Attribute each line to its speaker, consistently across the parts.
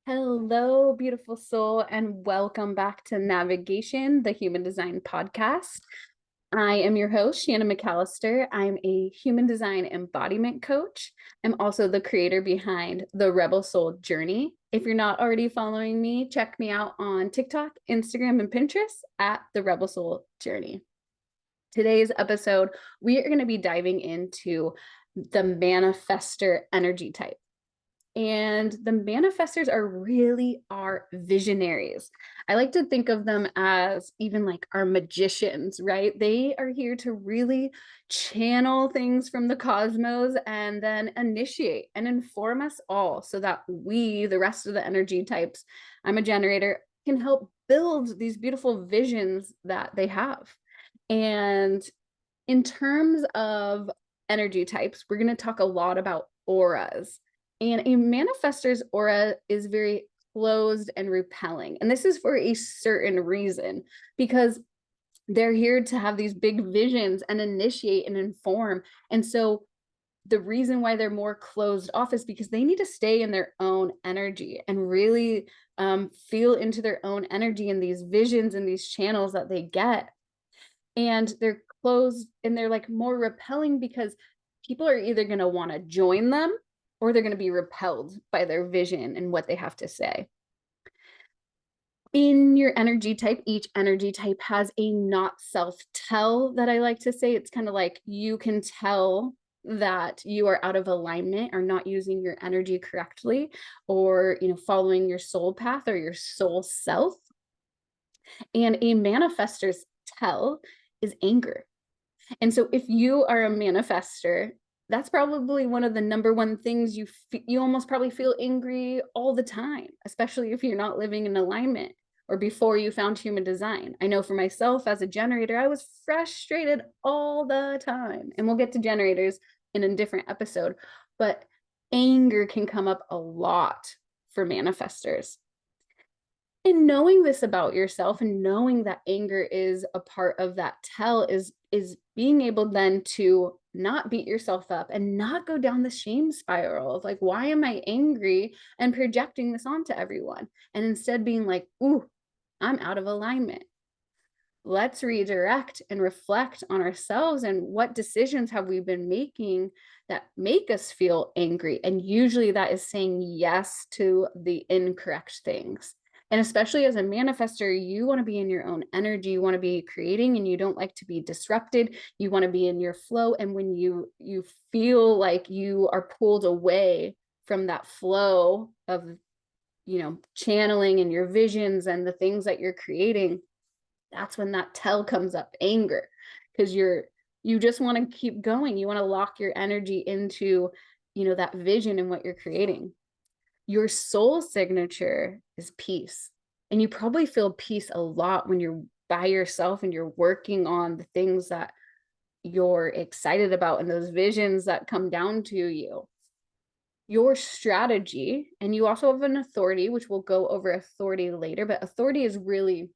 Speaker 1: Hello, beautiful soul, and welcome back to Navigation, the Human Design Podcast. I am your host, Shannon McAllister. I'm a human design embodiment coach. I'm also the creator behind the Rebel Soul Journey. If you're not already following me, check me out on TikTok, Instagram, and Pinterest at the Rebel Soul Journey. Today's episode, we are going to be diving into the manifestor energy type. And the manifestors are really our visionaries. I like to think of them as even like our magicians, right? They are here to really channel things from the cosmos and then initiate and inform us all so that we, the rest of the energy types, I'm a generator, can help build these beautiful visions that they have. And in terms of energy types, we're going to talk a lot about auras. And a manifestor's aura is very closed and repelling. And this is for a certain reason, because they're here to have these big visions and initiate and inform. And so the reason why they're more closed off is because they need to stay in their own energy and really feel into their own energy and these visions and these channels that they get. And they're closed and they're like more repelling because people are either going to want to join them or they're going to be repelled by their vision and what they have to say. In your energy type, each energy type has a not self tell that I like to say. It's kind of like you can tell that you are out of alignment or not using your energy correctly, or following your soul path or your soul self. And a manifestor's tell is anger. And so if you are a manifestor, that's probably one of the number one things you almost probably feel angry all the time, especially if you're not living in alignment or before you found human design. I know for myself as a generator, I was frustrated all the time. And we'll get to generators in a different episode, but anger can come up a lot for manifestors. And knowing this about yourself and knowing that anger is a part of that tell is being able then to not beat yourself up and not go down the shame spiral of like, why am I angry, and projecting this onto everyone, and instead being like, ooh, I'm out of alignment. Let's redirect and reflect on ourselves and what decisions have we been making that make us feel angry. And usually that is saying yes to the incorrect things. And especially as a manifestor, you want to be in your own energy, you want to be creating, and you don't like to be disrupted. You want to be in your flow. And when you feel like you are pulled away from that flow of channeling and your visions and the things that you're creating, that's when that tell comes up, anger, because you just want to keep going. You want to lock your energy into that vision and what you're creating. Your soul signature is peace. And you probably feel peace a lot when you're by yourself and you're working on the things that you're excited about and those visions that come down to you. Your strategy, and you also have an authority, which we'll go over authority later, but authority is really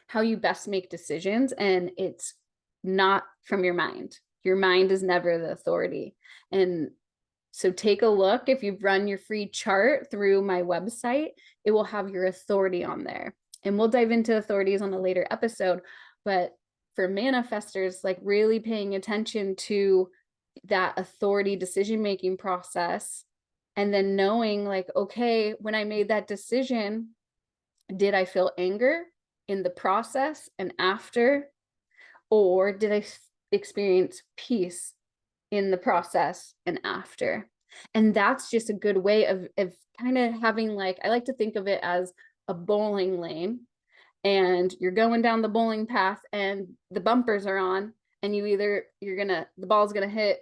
Speaker 1: how you best make decisions, and it's not from your mind. Your mind is never the authority. And so take a look. If you've run your free chart through my website, it will have your authority on there. And we'll dive into authorities on a later episode. But for manifestors, like really paying attention to that authority decision-making process, and then knowing like, okay, when I made that decision, did I feel anger in the process and after, or did I experience peace in the process and after? And that's just a good way of kind of having, like, I like to think of it as a bowling lane, and you're going down the bowling path and the bumpers are on, and the ball's gonna hit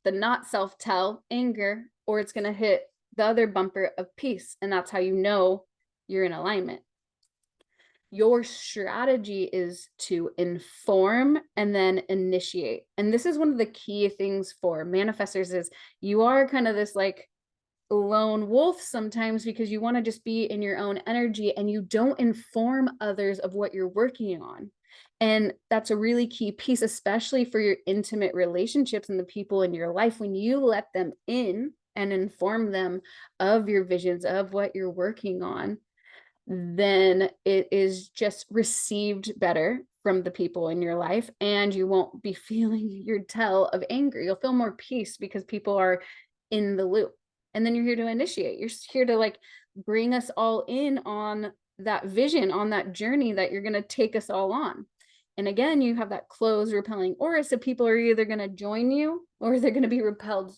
Speaker 1: the not self-tell anger, or it's gonna hit the other bumper of peace, and that's how you know you're in alignment. Your strategy is to inform and then initiate. And this is one of the key things for manifestors is you are kind of this like lone wolf sometimes because you want to just be in your own energy and you don't inform others of what you're working on. And that's a really key piece, especially for your intimate relationships and the people in your life. When you let them in, and inform them of your visions, of what you're working on, then it is just received better from the people in your life, and you won't be feeling your tell of anger. You'll feel more peace because people are in the loop. And then you're here to initiate. You're here to like bring us all in on that vision, on that journey that you're going to take us all on. And again, you have that closed, repelling aura. So people are either going to join you or they're going to be repelled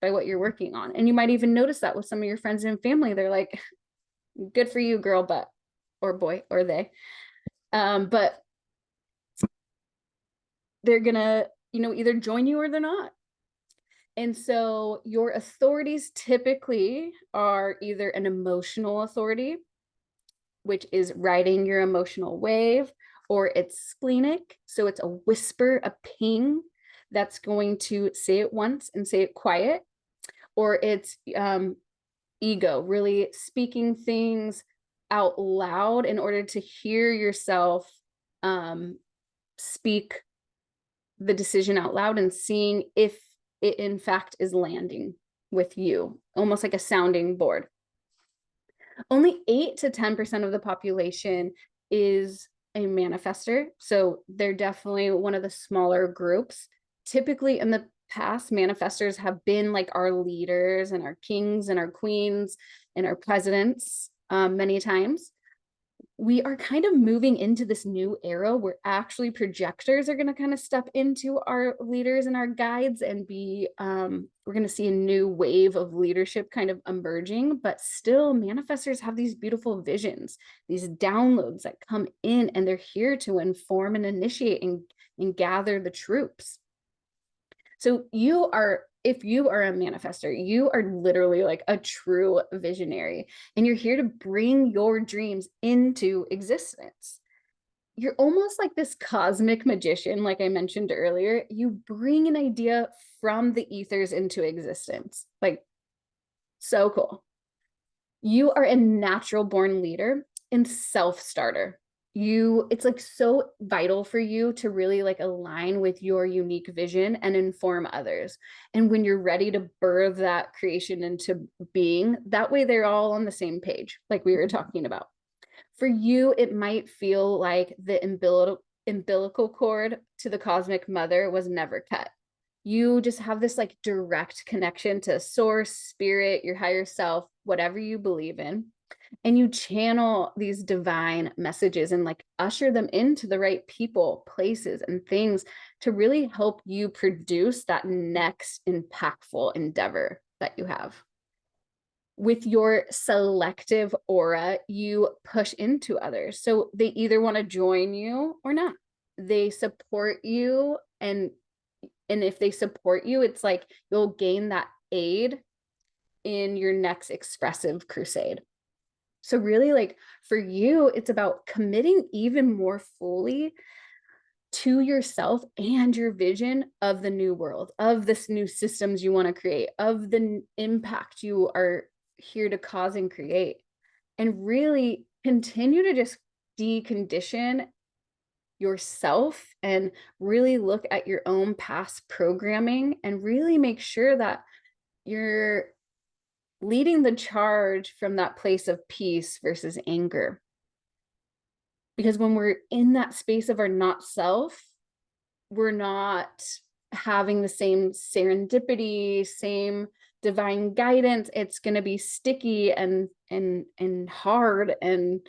Speaker 1: by what you're working on. And you might even notice that with some of your friends and family. They're like, good for you, girl, but, or boy, or they. But they're going to, either join you or they're not. And so your authorities typically are either an emotional authority, which is riding your emotional wave, or it's splenic. So it's a whisper, a ping that's going to say it once and say it quiet, or it's ego, really speaking things out loud in order to hear yourself speak the decision out loud and seeing if it in fact is landing with you, almost like a sounding board. Only 8 to 10% of the population is a manifestor. So they're definitely one of the smaller groups. Typically in the past, manifestors have been like our leaders and our kings and our queens and our presidents many times. We are kind of moving into this new era where actually projectors are going to kind of step into our leaders and our guides and be, we're going to see a new wave of leadership kind of emerging, but still manifestors have these beautiful visions, these downloads that come in, and they're here to inform and initiate and gather the troops. So if you are a manifestor, you are literally like a true visionary, and you're here to bring your dreams into existence. You're almost like this cosmic magician, like I mentioned earlier. You bring an idea from the ethers into existence. Like, so cool. You are a natural born leader and self-starter. It's like so vital for you to really like align with your unique vision and inform others. And when you're ready to birth that creation into being, that way they're all on the same page, like we were talking about. For you, it might feel like the umbilical cord to the cosmic mother was never cut. You just have this like direct connection to source, spirit, your higher self, whatever you believe in. And you channel these divine messages and like usher them into the right people, places, and things to really help you produce that next impactful endeavor that you have. With your selective aura, you push into others. So they either want to join you or not. They support you, and if they support you, it's like you'll gain that aid in your next expressive crusade. So really, like for you, it's about committing even more fully to yourself and your vision of the new world, of this new systems you want to create, of the impact you are here to cause and create. And really continue to just decondition yourself and really look at your own past programming and really make sure that you're leading the charge from that place of peace versus anger. Because when we're in that space of our not self, we're not having the same serendipity, same divine guidance. It's going to be sticky and hard and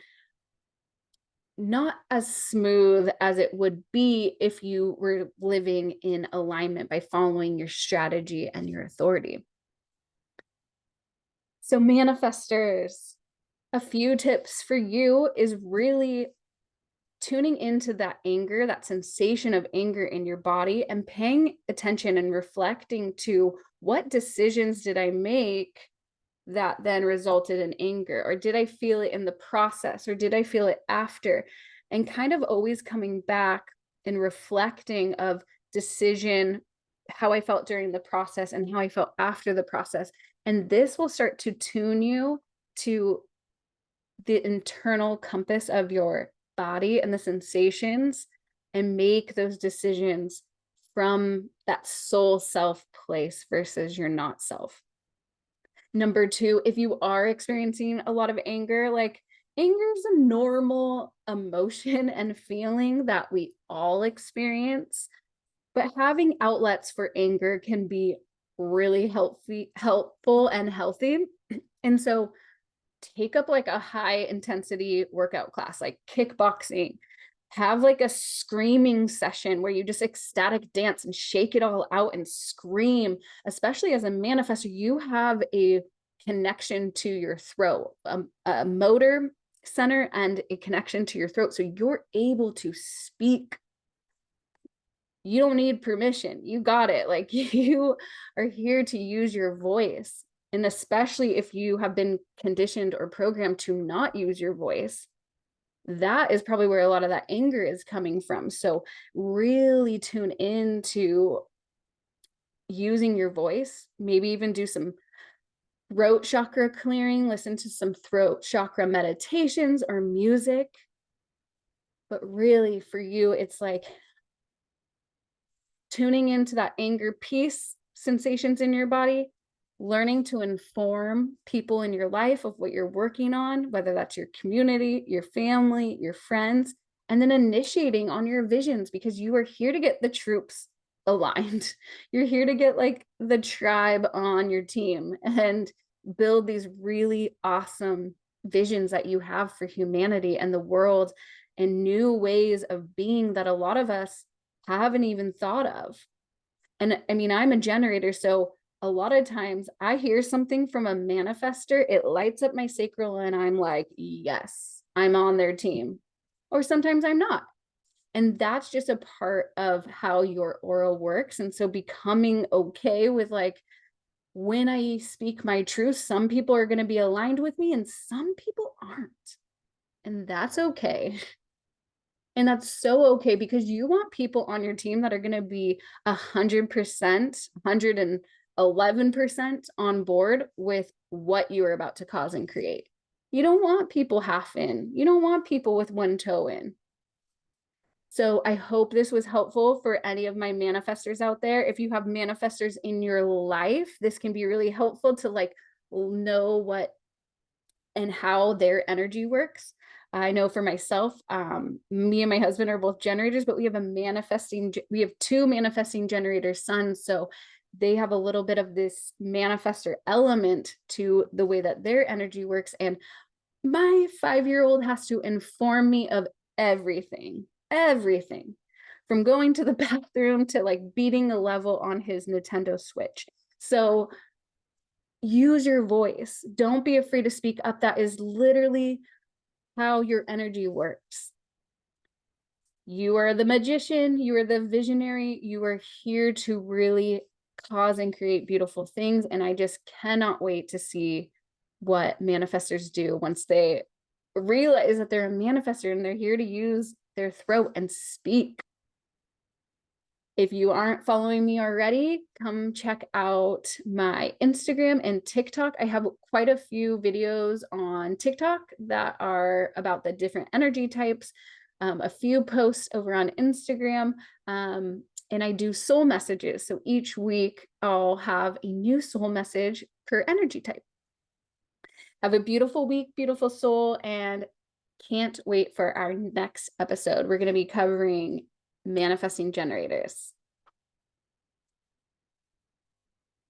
Speaker 1: not as smooth as it would be if you were living in alignment by following your strategy and your authority. So manifestors, a few tips for you is really tuning into that anger, that sensation of anger in your body, and paying attention and reflecting to what decisions did I make that then resulted in anger, or did I feel it in the process, or did I feel it after? And kind of always coming back and reflecting of decision, how I felt during the process and how I felt after the process. And this will start to tune you to the internal compass of your body and the sensations, and make those decisions from that soul self place versus your not self. Number two, if you are experiencing a lot of anger, like anger is a normal emotion and feeling that we all experience, but having outlets for anger can be really helpful and healthy. And so take up like a high intensity workout class, like kickboxing. Have like a screaming session where you just ecstatic dance and shake it all out and scream. Especially as a manifestor, you have a connection to your throat, a motor center and a connection to your throat. So you're able to speak. You don't need permission. You got it. Like you are here to use your voice. And especially if you have been conditioned or programmed to not use your voice, that is probably where a lot of that anger is coming from. So really tune into using your voice, maybe even do some throat chakra clearing, listen to some throat chakra meditations or music. But really for you, it's like tuning into that anger piece, sensations in your body, learning to inform people in your life of what you're working on, whether that's your community, your family, your friends, and then initiating on your visions because you are here to get the troops aligned. You're here to get like the tribe on your team and build these really awesome visions that you have for humanity and the world and new ways of being that a lot of us haven't even thought of. And I mean, I'm a generator, so a lot of times I hear something from a manifestor, it lights up my sacral, and I'm like, yes, I'm on their team. Or sometimes I'm not. And that's just a part of how your aura works. And so becoming okay with like, when I speak my truth, some people are going to be aligned with me and some people aren't. And that's okay. And that's so okay because you want people on your team that are going to be 100%, 111% on board with what you are about to cause and create. You don't want people half in. You don't want people with one toe in. So I hope this was helpful for any of my manifestors out there. If you have manifestors in your life, this can be really helpful to like know what and how their energy works. I know for myself, me and my husband are both generators, but we have two manifesting generator sons. So they have a little bit of this manifestor element to the way that their energy works. And my 5-year-old has to inform me of everything, from going to the bathroom to like beating a level on his Nintendo Switch. So use your voice. Don't be afraid to speak up. That is literally how your energy works. You are the magician, you are the visionary, you are here to really cause and create beautiful things. And I just cannot wait to see what manifestors do once they realize that they're a manifestor and they're here to use their throat and speak. If you aren't following me already, come check out my Instagram and TikTok. I have quite a few videos on TikTok that are about the different energy types, a few posts over on Instagram, and I do soul messages. So each week I'll have a new soul message per energy type. Have a beautiful week, beautiful soul, and can't wait for our next episode. We're going to be covering manifesting generators.